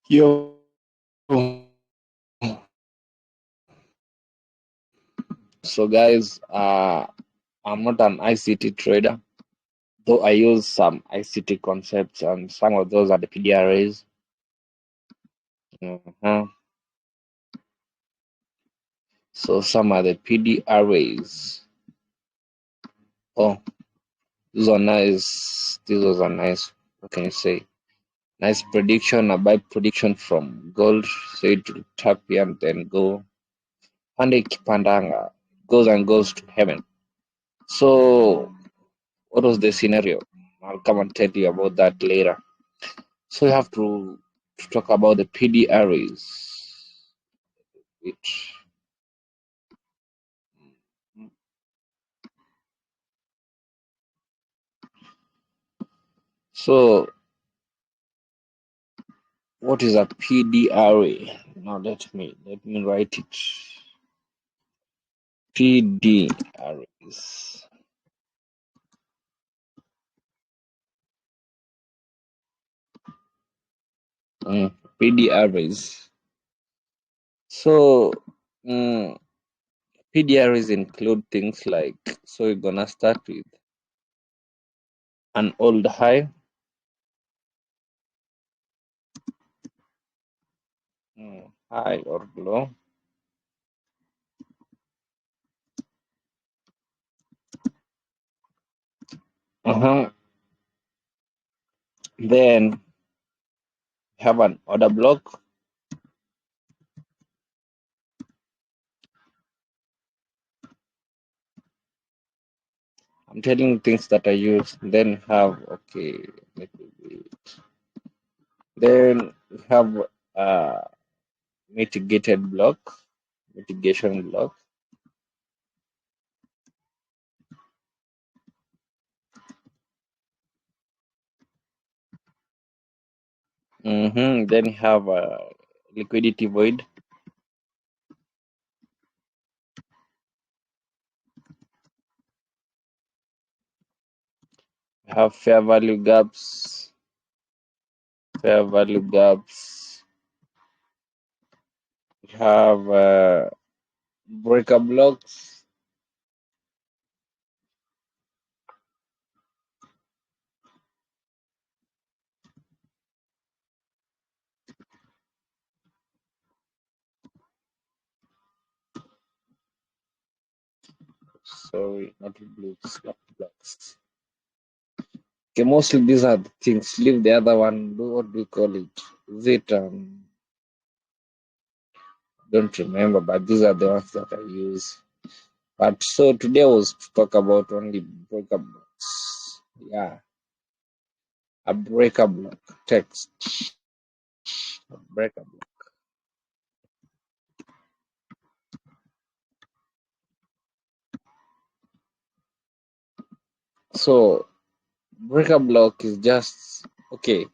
Yo, so guys, I'm not an ICT trader, though I use some ICT concepts and some of those are the PDRAs. Mhm. So some are the PDRAs. Oh, these are nice. This was a nice, what can you say? Nice prediction, a buy prediction from gold. So it will tap here and then go. Pande kipandanga goes and goes to heaven. So what was the scenario? I'll come and tell you about that later. So you have to talk about the PD arrays, which so what is a PD array? Now let me write it. PD arrays. PD arrays. So PD arrays include things like, so we're gonna start with an old high, high or low. Uh-huh. Then have an order block. I'm telling you things that I use. Then have okay. Let me wait. Then we have uh mitigated block, mitigation block. Then you have a liquidity void. We have fair value gaps. Fair value gaps. We have breaker blocks. Sorry, not blocks, blocks. Okay, mostly these are the things. Leave the other one. What do we call it? Is it don't remember, but these are the ones that I use. But so today was to talk about only breaker blocks. Yeah, a breaker block text. A breaker block. So breaker block is just okay.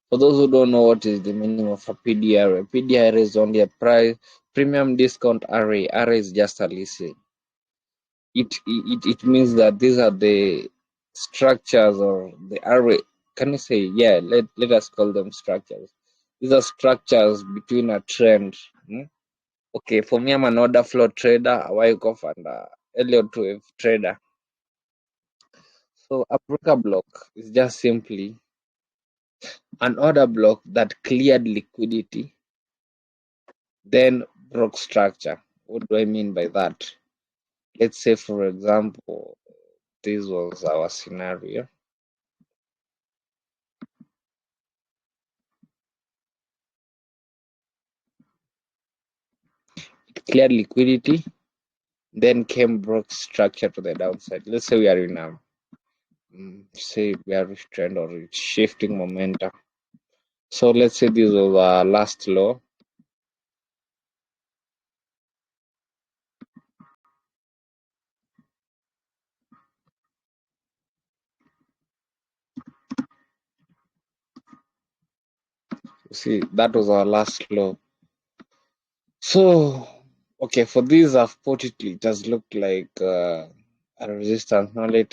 For those who don't know what is the meaning of a PDR, PDR is only a price premium discount array. Array is just a listing. It means that these are the structures or the array. Can you say, yeah, let us call them structures. These are structures between a trend. Okay, for me, I'm an order flow trader, a Wyckoff and a Elliott wave trader. So a breaker block is just simply an order block that cleared liquidity, then broke structure. What do I mean by that? Let's say, for example, this was our scenario. It cleared liquidity, then came broke structure to the downside. Let's say we are in a say we are trend or it's shifting momentum. So let's say this was our last low. See, that was our last low. So okay, for this I've put it. It does look like a resistance. Now let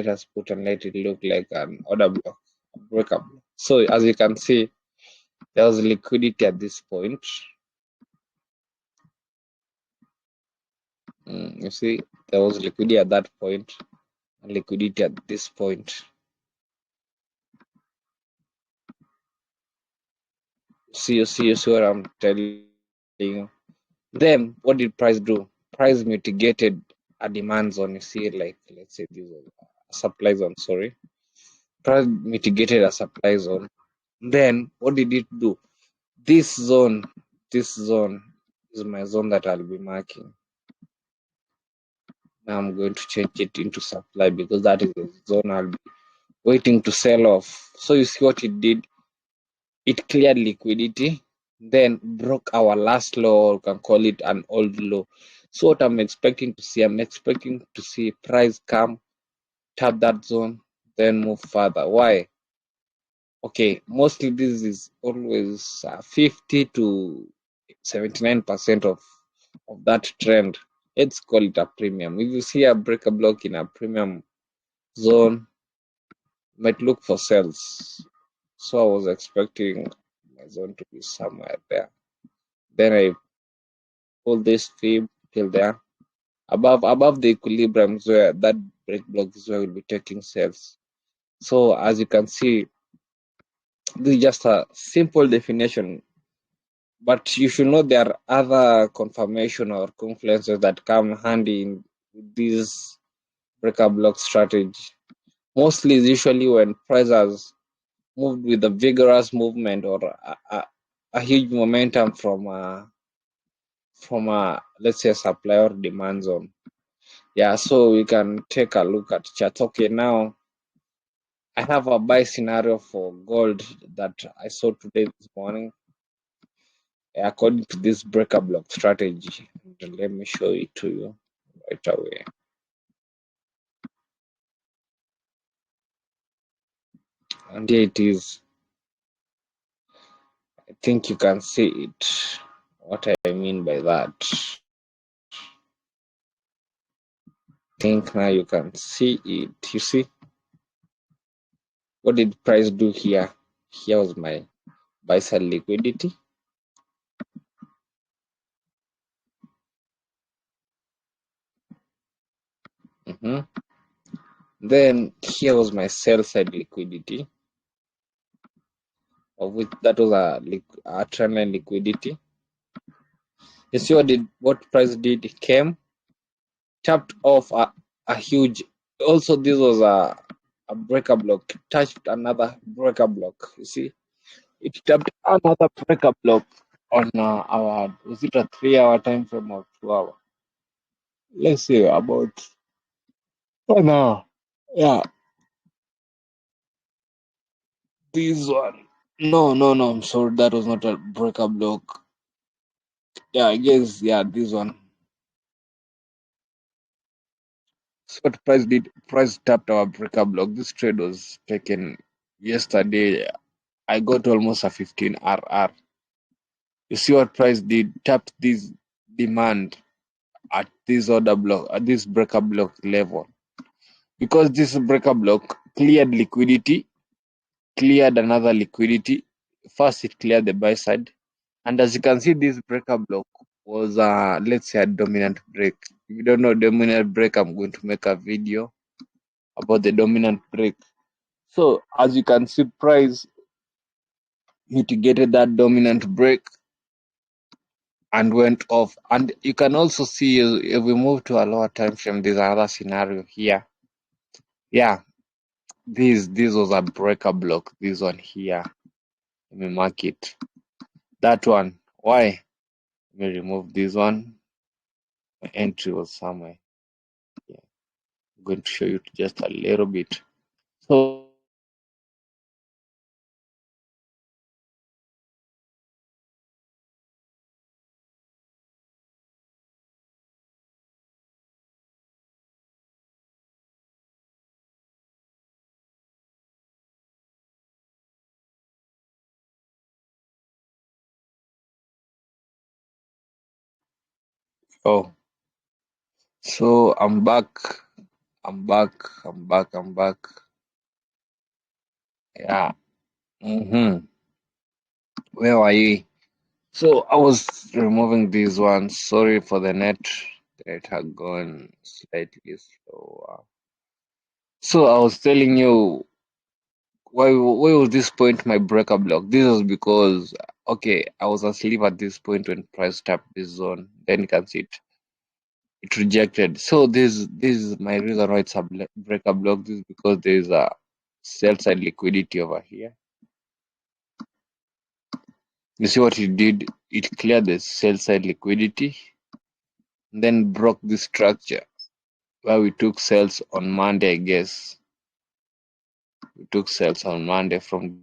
us put and let it look like an order block, a breakup. So as you can see, There was liquidity at this point. You see, there was liquidity at that point, and liquidity at this point. See what I'm telling you. Then what did price do? Price mitigated a demand zone. You see, like let's say this was a supply zone. Sorry, price mitigated a supply zone. Then what did it do? This zone, this zone is my zone that I'll be marking. Now I'm going to change it into supply because that is the zone I'll be waiting to sell off. So you see what it did? It cleared liquidity, then broke our last low, or you can call it an old low. So what I'm expecting to see, I'm expecting to see price come, tap that zone, then move further. Why? Okay, mostly this is always 50 to 79% of that trend. Let's call it a premium. If you see a breaker block in a premium zone, you might look for sales. So I was expecting my zone to be somewhere there. Then I pull this fib till there. Above the equilibrium is where that break block is where we'll be taking sales. So as you can see, this is just a simple definition, but you should know there are other confirmation or confluences that come handy in this breaker block strategy. Mostly is usually when prices moved with a vigorous movement or a huge momentum from a let's say supply or demand zone. Yeah, so we can take a look at charts. Okay, now I have a buy scenario for gold that I saw today this morning according to this breaker block strategy. And let me show it to you right away. And here it is. I think you can see it. What I mean by that. I think now you can see it. You see? What did price do here? Here was my buy side liquidity. Mhm. Then here was my sell side liquidity, of which that was a trend line liquidity. You see what price did? It came, tapped off a huge. Also, this was a breaker block. Touched another breaker block. You see, it tapped another breaker block on our. Was it a 3 hour time frame or 2 hour? Let's say about 1 hour. Yeah, this one. No. I'm sorry, that was not a breaker block. Yeah, I guess this one. So what price did? Price tapped our breaker block. This trade was taken yesterday. I got almost a 15 RR. You see what price did? Tapped this demand at this order block, at this breaker block level. Because this breaker block cleared liquidity, cleared another liquidity. First, it cleared the buy side. And as you can see, this breaker block was, let's say, a dominant break. If you don't know dominant break, I'm going to make a video about the dominant break. So, as you can see, price mitigated that dominant break and went off. And you can also see if we move to a lower time frame, there's another scenario here. Yeah, this was a breaker block. This one here. Let me mark it. That one. Why? Let me remove this one. My entry was somewhere. Yeah, I'm going to show you just a little bit. So oh, so I'm back. I'm back. I'm back. I'm back. Yeah. Mm-hmm. Where are you? So I was removing these ones. Sorry for the net. The net had gone slightly slower. So I was telling you why was this point my breaker block? This was because okay, I was asleep at this point when price tapped this zone. Then you can see it rejected. So this is my reason why it's a breaker block. This is because there is a sell side liquidity over here. You see what it did? It cleared the sell side liquidity, then broke the structure where we took sales on Monday, I guess. We took sales on Monday from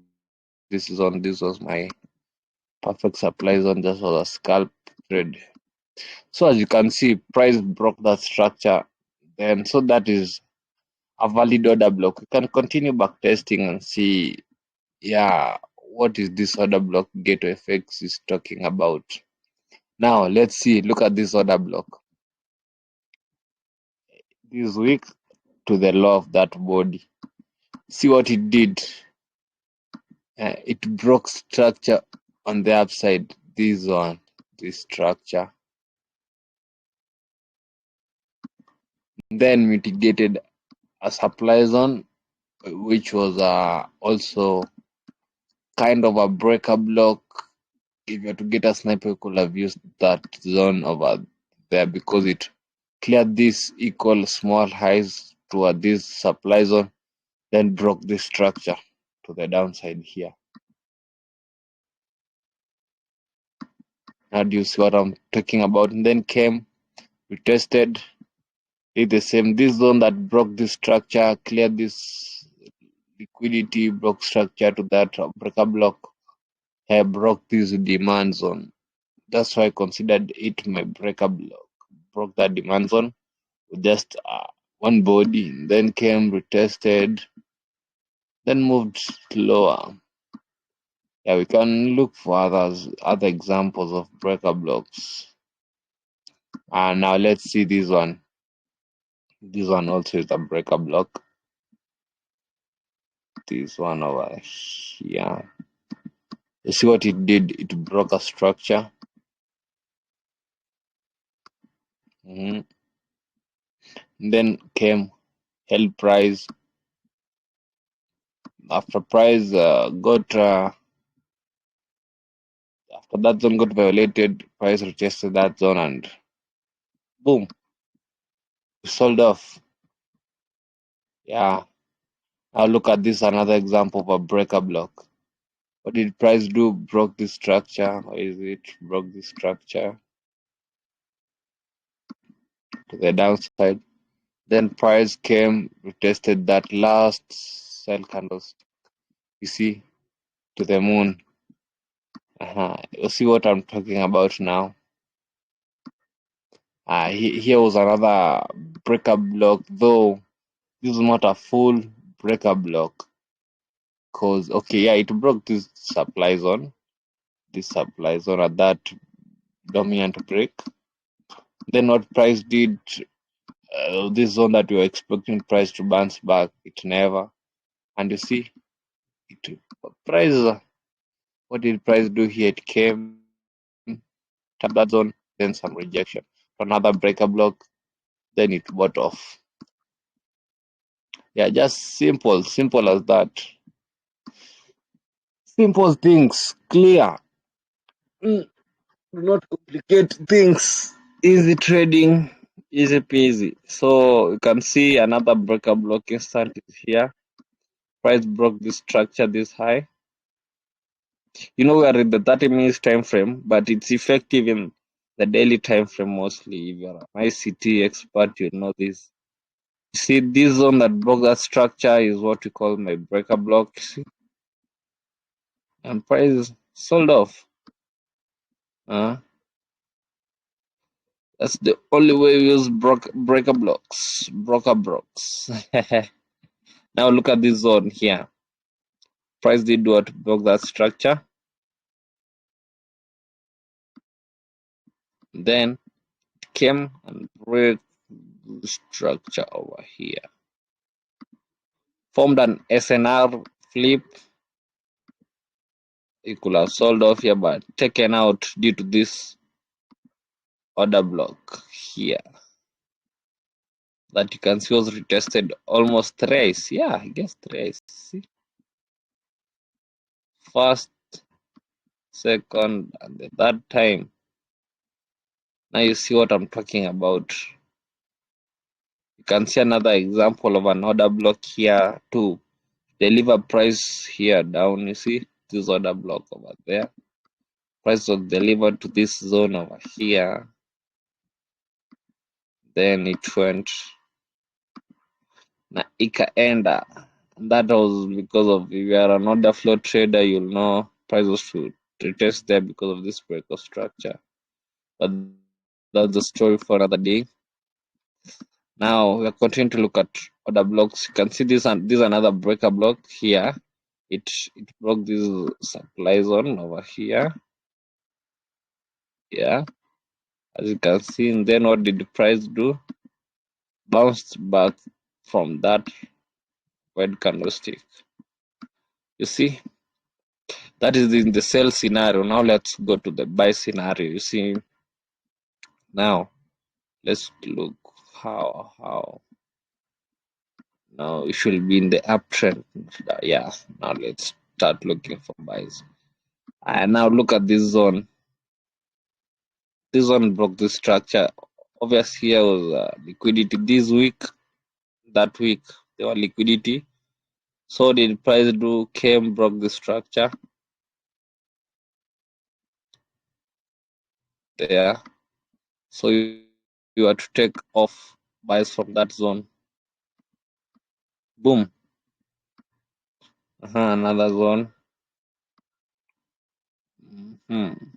this zone. This was my perfect supply zone. This was a scalp trade. So as you can see, price broke that structure. Then so that is a valid order block. We can continue back testing and see, yeah, what is this order block Gateway FX is talking about. Now let's see. Look at this order block. This week to the low of that body. See what it did. It broke structure on the upside. This one, this structure, then mitigated a supply zone, which was also kind of a breaker block. If you were to get a sniper, you could have used that zone over there because it cleared this equal small highs toward this supply zone, then broke this structure to the downside here. Now do you see what I'm talking about? And then came, retested, did the same. This zone that broke this structure, cleared this liquidity, broke structure to that breaker block, broke this demand zone. That's why I considered it my breaker block. Broke that demand zone with just one body, then came, retested, then moved lower. Yeah, we can look for other examples of breaker blocks. And now let's see this one. This one also is a breaker block. This one over here. You see what it did? It broke a structure. Mhm. Then came held price. After price got after that zone got violated, price retested that zone and boom, sold off. Yeah. Now look at this, another example of a breaker block. What did price do? Broke the structure. Or is it broke the structure to the downside? Then price came, retested that last sell candlestick. You see, to the moon. You see what I'm talking about now. Here was another breaker block, though this is not a full breaker block. Cause okay, yeah, it broke this supply zone at that dominant break. Then what price did? This zone that we were expecting price to bounce back, it never. And you see, it price. What did price do here? It came, tapped that zone, then some rejection, another breaker block, then it bought off. Yeah, just simple as that. Simple things, clear. Do not complicate things. Easy trading, easy peasy. So you can see another breaker block instant is here. Price broke this structure this high. You know we are in the 30 minutes time frame, but it's effective in the daily time frame mostly. If you're an ICT expert, you know this. See, this zone that broke that structure is what we call my breaker block. See? And price sold off. That's the only way we use breaker blocks. Broker blocks. Now look at this zone here. Price did what? Broke that structure. Then came and break the structure over here. Formed an SNR flip. You could have sold off here, but taken out due to this order block here that you can see was retested almost thrice. Yeah, I guess thrice. See, first, second, and the third time. Now you see what I'm talking about. You can see another example of an order block here to deliver price here down. You see this order block over there. Price was delivered to this zone over here. Then it went na ikaenda. That was because of, if you are an order flow trader, you'll know prices should retest there because of this break of structure. But that's the story for another day. Now we are continuing to look at order blocks. You can see this, and this is another breaker block here. It broke this supply zone over here. Yeah, as you can see. And then what did the price do? Bounced back from that red candlestick. You see, that is in the sell scenario. Now let's go to the buy scenario. You see, now let's look how now it should be in the uptrend. Yeah, now let's start looking for buys. And now look at this zone. This one broke the structure. Obviously, here was liquidity this week. That week there was liquidity. So did price do, came, broke the structure there. So you have to take off buys from that zone. Boom. Another zone. Mhm.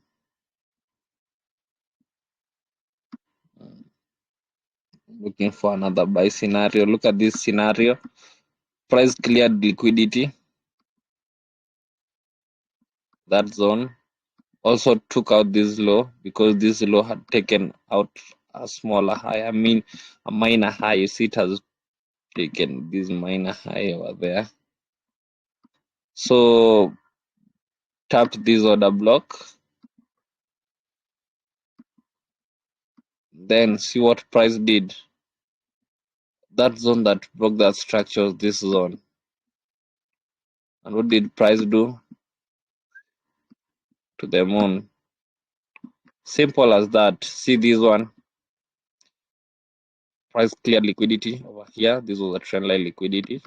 Looking for another buy scenario. Look at this scenario. Price cleared liquidity. That zone also took out this low because this low had taken out a smaller high. I mean, a minor high. You see, it has taken this minor high over there. So tapped this order block. Then see what price did. That zone that broke that structure was this zone. And what did price do? To the moon. Simple as that. See this one. Price cleared liquidity over here. This was a trend line liquidity.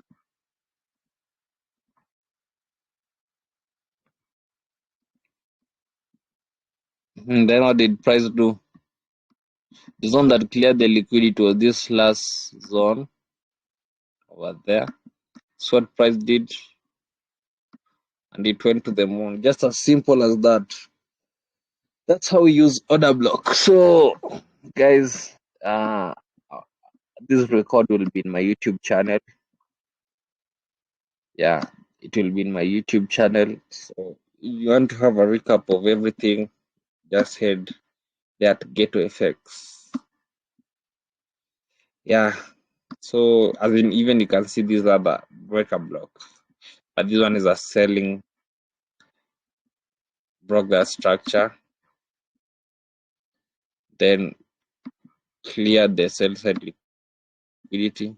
And then what did price do? The zone that cleared the liquidity was this last zone over there. So what price did, and it went to the moon. Just as simple as that. That's how we use order block. So guys, this record will be in my YouTube channel. Yeah, it will be in my YouTube channel. So if you want to have a recap of everything, just head there to Gateway FX. Yeah, so as in, even you can see these other breaker blocks, but this one is a selling, broke that structure, then cleared the sell side liquidity.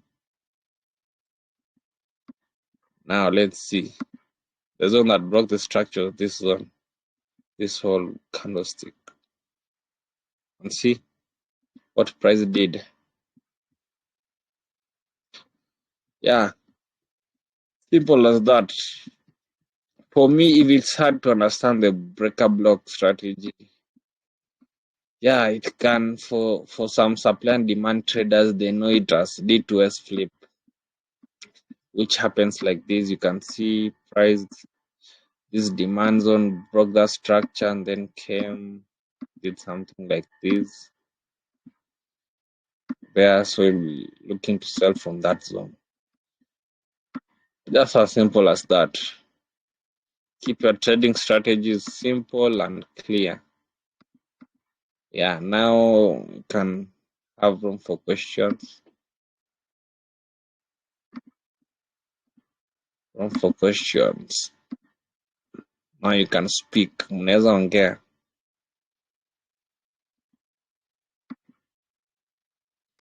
Now let's see the zone that broke the structure, this zone, this whole candlestick, and see what price did. Yeah, simple as that. For me, if it's hard to understand the breaker block strategy, yeah, it can, for some supply and demand traders, they know it as D2S flip, which happens like this. You can see price, this demand zone broke that structure and then came, did something like this there. So we'll be looking to sell from that zone. Just as simple as that. Keep your trading strategies simple and clear. Yeah, now you can have room for questions. Room for questions. Now you can speak, mnaweza ongea.